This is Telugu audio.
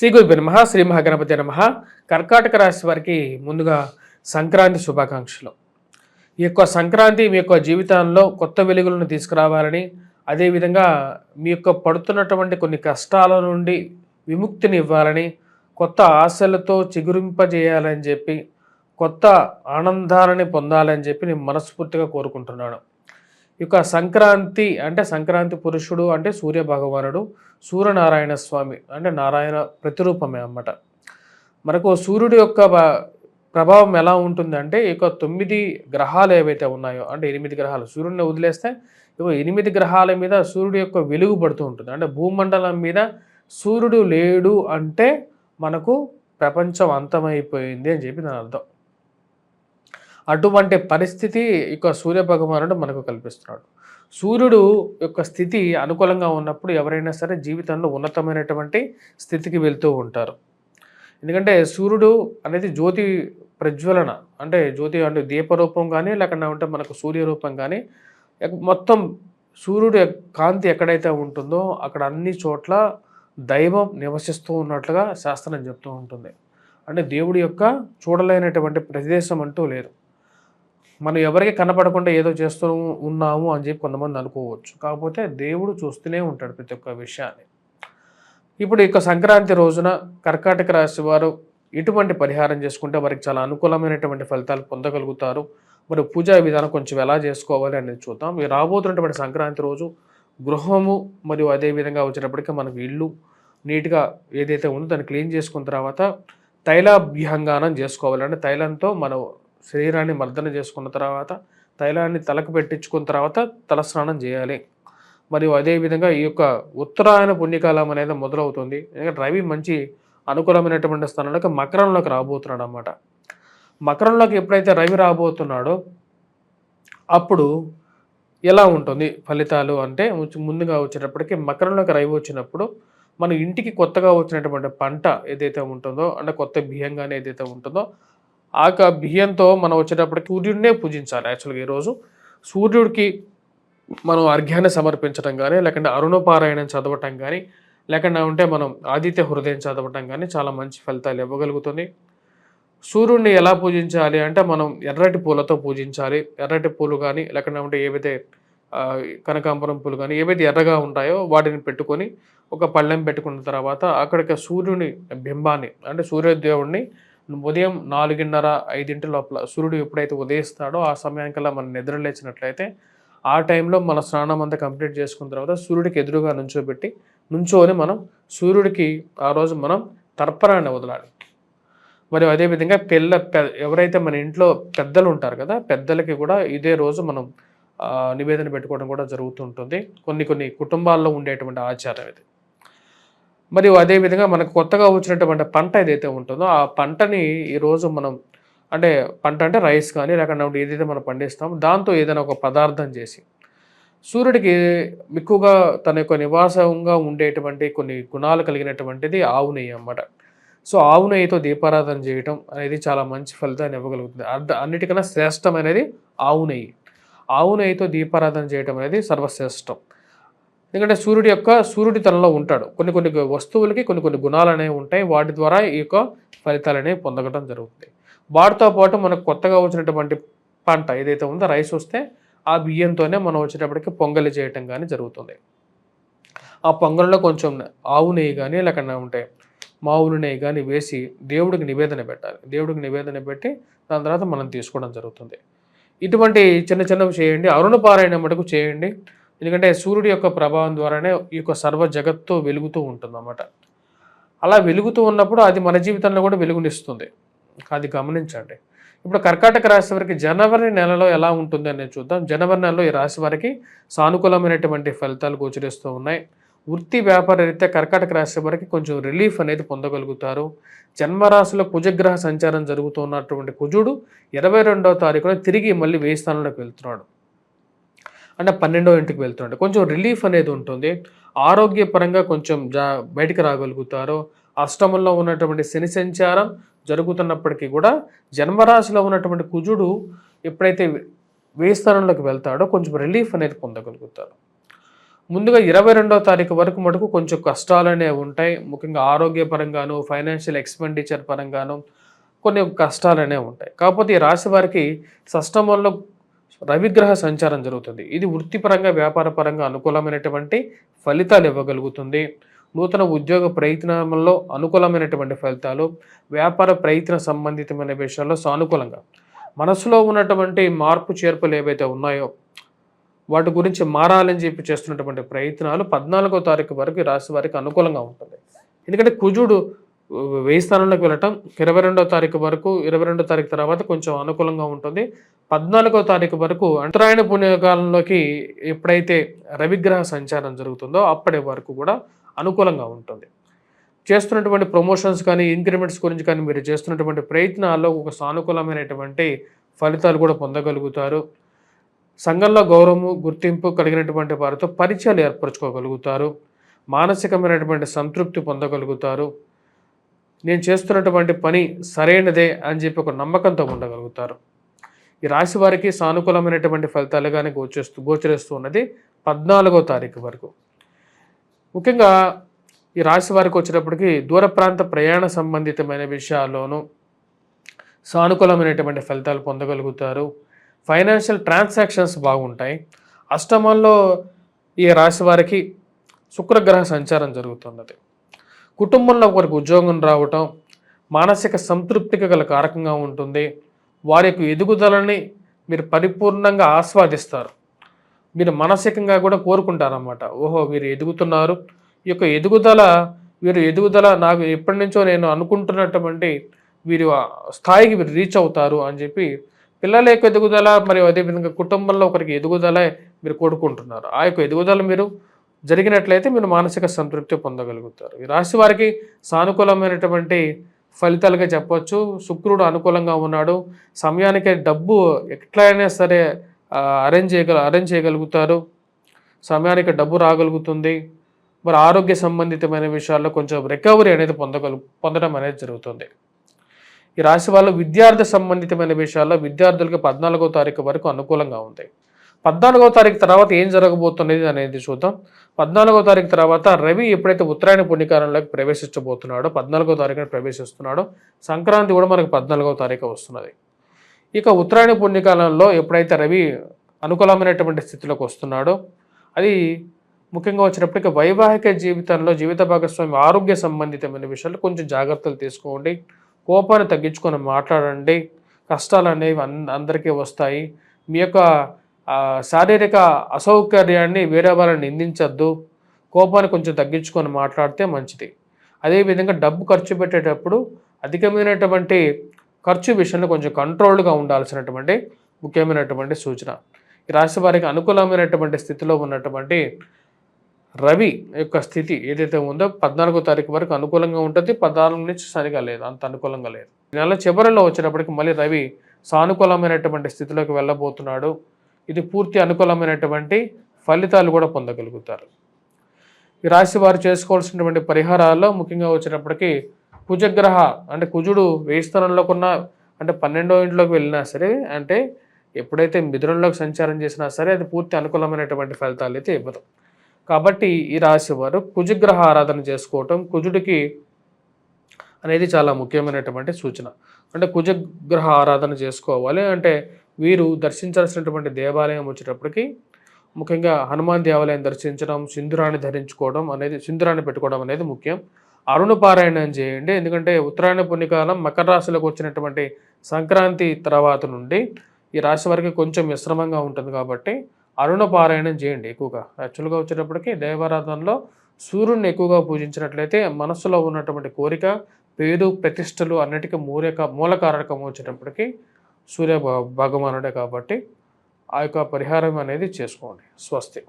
శ్రీ గురుభ్యో నమః. శ్రీ మహాగణపతి నమః. కర్కాటక రాశి వారికి ముందుగా సంక్రాంతి శుభాకాంక్షలు. ఈ యొక్క సంక్రాంతి మీ యొక్క జీవితంలో కొత్త వెలుగులను తీసుకురావాలని, అదేవిధంగా మీ యొక్క పడుతున్నటువంటి కొన్ని కష్టాల నుండి విముక్తిని ఇవ్వాలని, కొత్త ఆశలతో చిగురింపజేయాలని చెప్పి, కొత్త ఆనందాలని పొందాలని చెప్పి నేను మనస్ఫూర్తిగా కోరుకుంటున్నాను. ఈ యొక్క సంక్రాంతి అంటే సంక్రాంతి పురుషుడు అంటే సూర్య భగవానుడు, సూర్యనారాయణ స్వామి అంటే నారాయణ ప్రతిరూపమే అన్నమాట. మనకు సూర్యుడి యొక్క ప్రభావం ఎలా ఉంటుందంటే ఈ యొక్క 9 గ్రహాలు ఏవైతే ఉన్నాయో అంటే 8 గ్రహాలు సూర్యుడిని వదిలేస్తే ఇక 8 గ్రహాల మీద సూర్యుడి యొక్క వెలుగు పడుతూ ఉంటుంది. అంటే భూమండలం మీద సూర్యుడు లేడు అంటే మనకు ప్రపంచం అంతమైపోయింది అని చెప్పి దాని అర్థం. అటువంటి పరిస్థితి ఇక సూర్య భగవానుడు మనకు కల్పిస్తున్నాడు. సూర్యుడు యొక్క స్థితి అనుకూలంగా ఉన్నప్పుడు ఎవరైనా సరే జీవితంలో ఉన్నతమైనటువంటి స్థితికి వెళ్తూ ఉంటారు. ఎందుకంటే సూర్యుడు అనేది జ్యోతి ప్రజ్వలన, అంటే జ్యోతి అంటే దీపరూపం కానీ లేకుండా ఉంటే మనకు సూర్యరూపం కానీ మొత్తం సూర్యుడు కాంతి ఎక్కడైతే ఉంటుందో అక్కడ అన్ని చోట్ల దైవం నివసిస్తూ ఉన్నట్లుగా శాస్త్రం చెప్తూ ఉంటుంది. అంటే దేవుడి యొక్క చూడలేనటువంటి ప్రదేశం అంటూ లేదు. మనం ఎవరికి కనపడకుండా ఏదో చేస్తూ ఉన్నాము అని చెప్పి కొంతమంది అనుకోవచ్చు. కాకపోతే దేవుడు చూస్తూనే ఉంటాడు ప్రతి ఒక్క విషయాన్ని. ఇప్పుడు ఇక సంక్రాంతి రోజున కర్కాటక రాశి వారు ఇటువంటి పరిహారం చేసుకుంటే వారికి చాలా అనుకూలమైనటువంటి ఫలితాలు పొందగలుగుతారు. మరి పూజా విధానం కొంచెం ఎలా చేసుకోవాలి అనేది చూద్దాం. ఈ రాబోతున్నటువంటి సంక్రాంతి రోజు గృహము మరియు అదేవిధంగా వచ్చేటప్పటికీ మనకు ఇల్లు నీట్గా ఏదైతే ఉందో దాన్ని క్లీన్ చేసుకున్న తర్వాత తైలాభ్యంగానం చేసుకోవాలి. అంటే తైలంతో మనం శరీరాన్ని మర్దన చేసుకున్న తర్వాత తైలాన్ని తలకు పెట్టించుకున్న తర్వాత తలస్నానం చేయాలి. మరియు అదేవిధంగా ఈ యొక్క ఉత్తరాయణ పుణ్యకాలం అనేది మొదలవుతుంది. ఎందుకంటే రవి మంచి అనుకూలమైనటువంటి స్థానంలోకి మకరంలోకి రాబోతున్నాడు అన్నమాట. మకరంలోకి ఎప్పుడైతే రవి రాబోతున్నాడో అప్పుడు ఎలా ఉంటుంది ఫలితాలు అంటే ముందుగా వచ్చేటప్పటికి మకరంలోకి రవి వచ్చినప్పుడు మన ఇంటికి కొత్తగా వచ్చినటువంటి పంట ఏదైతే ఉంటుందో అంటే కొత్త బియ్యం కానీ ఏదైతే ఉంటుందో ఆ బియ్యంతో మనం వచ్చేటప్పటికి సూర్యుడినే పూజించాలి. యాక్చువల్గా ఈరోజు సూర్యుడికి మనం అర్ఘ్యాన్ని సమర్పించడం కానీ లేకుంటే అరుణపారాయణం చదవటం కానీ లేకుండా ఉంటే మనం ఆదిత్య హృదయం చదవటం కానీ చాలా మంచి ఫలితాలు ఇవ్వగలుగుతుంది. సూర్యుడిని ఎలా పూజించాలి అంటే మనం ఎర్రటి పూలతో పూజించాలి. ఎర్రటి పూలు కానీ లేకుండా ఉంటే ఏవైతే కనకాంబరం పూలు కానీ ఏవైతే ఎర్రగా ఉంటాయో వాటిని పెట్టుకొని ఒక పళ్ళెం పెట్టుకున్న తర్వాత అక్కడికి సూర్యుని బింబాన్ని అంటే సూర్యదేవుడిని ఉదయం 4:30-5 లోపల సూర్యుడు ఎప్పుడైతే ఉదయిస్తాడో ఆ సమయానికల్లా మనం నిద్ర లేచినట్లయితే ఆ టైంలో మన స్నానం అంతా కంప్లీట్ చేసుకున్న తర్వాత సూర్యుడికి ఎదురుగా నుంచోని మనం సూర్యుడికి ఆ రోజు మనం తర్పణాన్ని వదలాలి. మరియు అదేవిధంగా ఎవరైతే మన ఇంట్లో పెద్దలు ఉంటారు కదా పెద్దలకి కూడా ఇదే రోజు మనం నివేదన పెట్టుకోవడం కూడా జరుగుతుంటుంది. కొన్ని కుటుంబాల్లో ఉండేటువంటి ఆచారం ఇది. మరియు అదేవిధంగా మనకు కొత్తగా వచ్చినటువంటి పంట ఏదైతే ఉంటుందో ఆ పంటని ఈరోజు మనం అంటే పంట అంటే రైస్ కానీ లేకుండా ఏదైతే మనం పండిస్తామో దాంతో ఏదైనా ఒక పదార్థం చేసి సూర్యుడికి ఎక్కువగా తన యొక్క నివాసంగా ఉండేటువంటి కొన్ని గుణాలు కలిగినటువంటిది ఆవు నెయ్యి అన్నమాట. సో ఆవు నెయ్యితో దీపారాధన చేయటం అనేది చాలా మంచి ఫలితాన్ని ఇవ్వగలుగుతుంది. అన్నిటికన్నా శ్రేష్టమైనది ఆవు నెయ్యి. ఆవు నెయ్యితో దీపారాధన చేయటం అనేది సర్వశ్రేష్టం. ఎందుకంటే సూర్యుడి తనలో ఉంటాడు. కొన్ని వస్తువులకి కొన్ని గుణాలు అనేవి ఉంటాయి. వాటి ద్వారా ఈ యొక్క ఫలితాలు అనేవి పొందగడం జరుగుతుంది. వాటితో పాటు మనకు కొత్తగా వచ్చినటువంటి పంట ఏదైతే ఉందో రైస్ వస్తే ఆ బియ్యంతోనే మనం వచ్చేటప్పటికి పొంగలి చేయటం కానీ జరుగుతుంది. ఆ పొంగల్లో కొంచెం ఆవు నెయ్యి కానీ లేకుండా ఉంటే మావులు నెయ్యి కానీ వేసి దేవుడికి నివేదన పెట్టాలి. దేవుడికి నివేదన పెట్టి దాని తర్వాత మనం తీసుకోవడం జరుగుతుంది. ఇటువంటి చిన్నవి చేయండి. అరుణపారాయణ మటుకు చేయండి. ఎందుకంటే సూర్యుడి యొక్క ప్రభావం ద్వారానే ఈ యొక్క సర్వ జగత్తు వెలుగుతూ ఉంటుందన్నమాట. అలా వెలుగుతూ ఉన్నప్పుడు అది మన జీవితంలో కూడా వెలుగునిస్తుంది. అది గమనించండి. ఇప్పుడు కర్కాటక రాశి వారికి జనవరి నెలలో ఎలా ఉంటుంది అనేది చూద్దాం. జనవరి నెలలో ఈ రాశి వారికి సానుకూలమైనటువంటి ఫలితాలు గోచరిస్తూ ఉన్నాయి. వృత్తి వ్యాపార రీత్యా కర్కాటక రాశి వారికి కొంచెం రిలీఫ్ అనేది పొందగలుగుతారు. జన్మరాశిలో కుజగ్రహ సంచారం జరుగుతున్నటువంటి కుజుడు 22వ తారీఖున తిరిగి మళ్ళీ 1000 స్థానంలోకి వెళ్తున్నాడు. అంటే 12వ ఇంటికి వెళ్తున్నాడు. కొంచెం రిలీఫ్ అనేది ఉంటుంది. ఆరోగ్యపరంగా కొంచెం బయటికి రాగలుగుతారు. అష్టమంలో ఉన్నటువంటి శని సంచారం జరుగుతున్నప్పటికీ కూడా జన్మరాశిలో ఉన్నటువంటి కుజుడు ఎప్పుడైతే 1000 స్థానంలోకి వెళ్తాడో కొంచెం రిలీఫ్ అనేది పొందగలుగుతారు. ముందుగా 22వ తారీఖు వరకు మటుకు కొంచెం కష్టాలనేవి ఉంటాయి. ముఖ్యంగా ఆరోగ్యపరంగాను, ఫైనాన్షియల్ ఎక్స్‌పెండిచర్ పరంగాను కొన్ని కష్టాలనేవి ఉంటాయి. కాకపోతే ఈ రాశి వారికి షష్టమంలో రవిగ్రహ సంచారం జరుగుతుంది. ఇది వృత్తిపరంగా, వ్యాపార పరంగా అనుకూలమైనటువంటి ఫలితాలు ఇవ్వగలుగుతుంది. నూతన ఉద్యోగ ప్రయత్నంలో అనుకూలమైనటువంటి ఫలితాలు, వ్యాపార ప్రయత్న సంబంధితమైన విషయాల్లో సానుకూలంగా, మనసులో ఉన్నటువంటి మార్పు చేర్పులు ఏవైతే ఉన్నాయో వాటి గురించి మారాలని చెప్పి చేస్తున్నటువంటి ప్రయత్నాలు 14వ తారీఖు వరకు ఈ రాశి వారికి అనుకూలంగా ఉంటుంది. ఎందుకంటే కుజుడు వెయ్యి స్థానంలోకి వెళ్ళటం 22వ తారీఖు వరకు, 22వ తారీఖు తర్వాత కొంచెం అనుకూలంగా ఉంటుంది. 14వ తారీఖు వరకు ఉత్తరాయణ పుణ్యకాలంలోకి ఎప్పుడైతే రవిగ్రహ సంచారం జరుగుతుందో అప్పటి వరకు కూడా అనుకూలంగా ఉంటుంది. చేస్తున్నటువంటి ప్రమోషన్స్ కానీ, ఇంక్రిమెంట్స్ గురించి కానీ మీరు చేస్తున్నటువంటి ప్రయత్నాల్లో ఒక సానుకూలమైనటువంటి ఫలితాలు కూడా పొందగలుగుతారు. సంఘంలో గౌరవము, గుర్తింపు కలిగినటువంటి వారితో పరిచయాలు ఏర్పరచుకోగలుగుతారు. మానసికమైనటువంటి సంతృప్తి పొందగలుగుతారు. నేను చేస్తున్నటువంటి పని సరైనదే అని చెప్పి ఒక నమ్మకంతో ఉండగలుగుతారు. ఈ రాశి వారికి సానుకూలమైనటువంటి ఫలితాలుగానే గోచరిస్తూ ఉన్నది 14వ తారీఖు వరకు. ముఖ్యంగా ఈ రాశి వారికి వచ్చేటప్పటికి దూర ప్రాంత ప్రయాణ సంబంధితమైన విషయాల్లోనూ సానుకూలమైనటువంటి ఫలితాలు పొందగలుగుతారు. ఫైనాన్షియల్ ట్రాన్సాక్షన్స్ బాగుంటాయి. అష్టమంలో ఈ రాశి వారికి శుక్రగ్రహ సంచారం జరుగుతున్నది. కుటుంబంలో ఒకరికి ఉద్యోగం రావటం మానసిక సంతృప్తికి గల కారకంగా ఉంటుంది. వారి యొక్క ఎదుగుదలని మీరు పరిపూర్ణంగా ఆస్వాదిస్తారు. మీరు మానసికంగా కూడా కోరుకుంటారన్నమాట. ఓహో, వీరు ఎదుగుతున్నారు, ఈ యొక్క ఎదుగుదల నాకు ఎప్పటి నుంచో నేను అనుకుంటున్నటువంటి వీరు స్థాయికి వీరు రీచ్ అవుతారు అని చెప్పి పిల్లల యొక్క ఎదుగుదల మరియు అదేవిధంగా కుటుంబంలో ఒకరికి ఎదుగుదల మీరు కోరుకుంటున్నారు. ఆ యొక్క ఎదుగుదల మీరు జరిగినట్లయితే మీరు మానసిక సంతృప్తి పొందగలుగుతారు. ఈ రాశి వారికి సానుకూలమైనటువంటి ఫలితాలుగా చెప్పవచ్చు. శుక్రుడు అనుకూలంగా ఉన్నాడు. సమయానికి డబ్బు ఎట్లయినా సరే అరేంజ్ చేయగలుగుతారు. సమయానికి డబ్బు రాగలుగుతుంది. మరి ఆరోగ్య సంబంధితమైన విషయాల్లో కొంచెం రికవరీ అనేది పొందడం అనేది జరుగుతుంది. ఈ రాశి వాళ్ళు విద్యార్థి సంబంధితమైన విషయాల్లో విద్యార్థులకి 14వ తారీఖు వరకు అనుకూలంగా ఉంది. 14వ తారీఖు తర్వాత ఏం జరగబోతున్నది అనేది చూద్దాం. 14వ తారీఖు తర్వాత రవి ఎప్పుడైతే ఉత్తరాయణ పుణ్యకాలంలోకి ప్రవేశించబోతున్నాడో 14వ తారీఖున ప్రవేశిస్తున్నాడో, సంక్రాంతి కూడా మనకు 14వ తారీఖు వస్తున్నది. ఇక ఉత్తరాయణ పుణ్యకాలంలో ఎప్పుడైతే రవి అనుకూలమైనటువంటి స్థితిలోకి వస్తున్నాడో అది ముఖ్యంగా వచ్చినప్పటికీ వైవాహిక జీవితంలో జీవిత భాగస్వామి ఆరోగ్య సంబంధితమైన విషయాలు కొంచెం జాగ్రత్తలు తీసుకోండి. కోపాన్ని తగ్గించుకొని మాట్లాడండి. కష్టాలు అనేవి అందరికీ వస్తాయి. మీ యొక్క శారీరక అసౌకర్యాన్ని వేరే వాళ్ళని నిందించద్దు. కోపాన్ని కొంచెం తగ్గించుకొని మాట్లాడితే మంచిది. అదేవిధంగా డబ్బు ఖర్చు పెట్టేటప్పుడు అధికమైనటువంటి ఖర్చు విషయంలో కొంచెం కంట్రోల్డ్గా ఉండాల్సినటువంటి ముఖ్యమైనటువంటి సూచన. ఈ రాశి వారికి అనుకూలమైనటువంటి స్థితిలో ఉన్నటువంటి రవి యొక్క స్థితి ఏదైతే ఉందో 14వ తారీఖు వరకు అనుకూలంగా ఉంటుంది. 14 నుంచి సరిగా లేదు, అంత అనుకూలంగా లేదు. ఈ నెల చివరిలో వచ్చేటప్పటికి మళ్ళీ రవి సానుకూలమైనటువంటి స్థితిలోకి వెళ్ళబోతున్నాడు. ఇది పూర్తి అనుకూలమైనటువంటి ఫలితాలు కూడా పొందగలుగుతారు. ఈ రాశి వారు చేసుకోవాల్సినటువంటి పరిహారాల్లో ముఖ్యంగా వచ్చేటప్పటికి కుజగ్రహ అంటే కుజుడు వేయి స్థానంలోకున్న అంటే 12వ ఇంట్లోకి వెళ్ళినా సరే, అంటే ఎప్పుడైతే మిథునంలోకి సంచారం చేసినా సరే అది పూర్తి అనుకూలమైనటువంటి ఫలితాలు అయితే ఇవ్వదు. కాబట్టి ఈ రాశి వారు కుజగ్రహ ఆరాధన చేసుకోవటం కుజుడికి అనేది చాలా ముఖ్యమైనటువంటి సూచన. అంటే కుజగ్రహ ఆరాధన చేసుకోవాలి. అంటే వీరు దర్శించాల్సినటువంటి దేవాలయం వచ్చేటప్పటికి ముఖ్యంగా హనుమాన్ దేవాలయం దర్శించడం, సింధూరాన్ని పెట్టుకోవడం అనేది ముఖ్యం. అరుణ పారాయణం చేయండి. ఎందుకంటే ఉత్తరాయణ పుణ్యకాలం మకర రాశిలోకి వచ్చినటువంటి సంక్రాంతి తర్వాత నుండి ఈ రాశి వారికి కొంచెం మిశ్రమంగా ఉంటుంది కాబట్టి అరుణ పారాయణం చేయండి ఎక్కువగా. యాక్చువల్గా వచ్చేటప్పటికి దేవారాధనలో సూర్యుడిని ఎక్కువగా పూజించినట్లయితే మనస్సులో ఉన్నటువంటి కోరిక, పేరు, ప్రతిష్టలు అన్నిటికీ మూలకారకం వచ్చేటప్పటికి సూర్య భగవానుడే కాబట్టి ఆ యొక్క పరిహారం అనేది చేసుకోండి. స్వస్తి.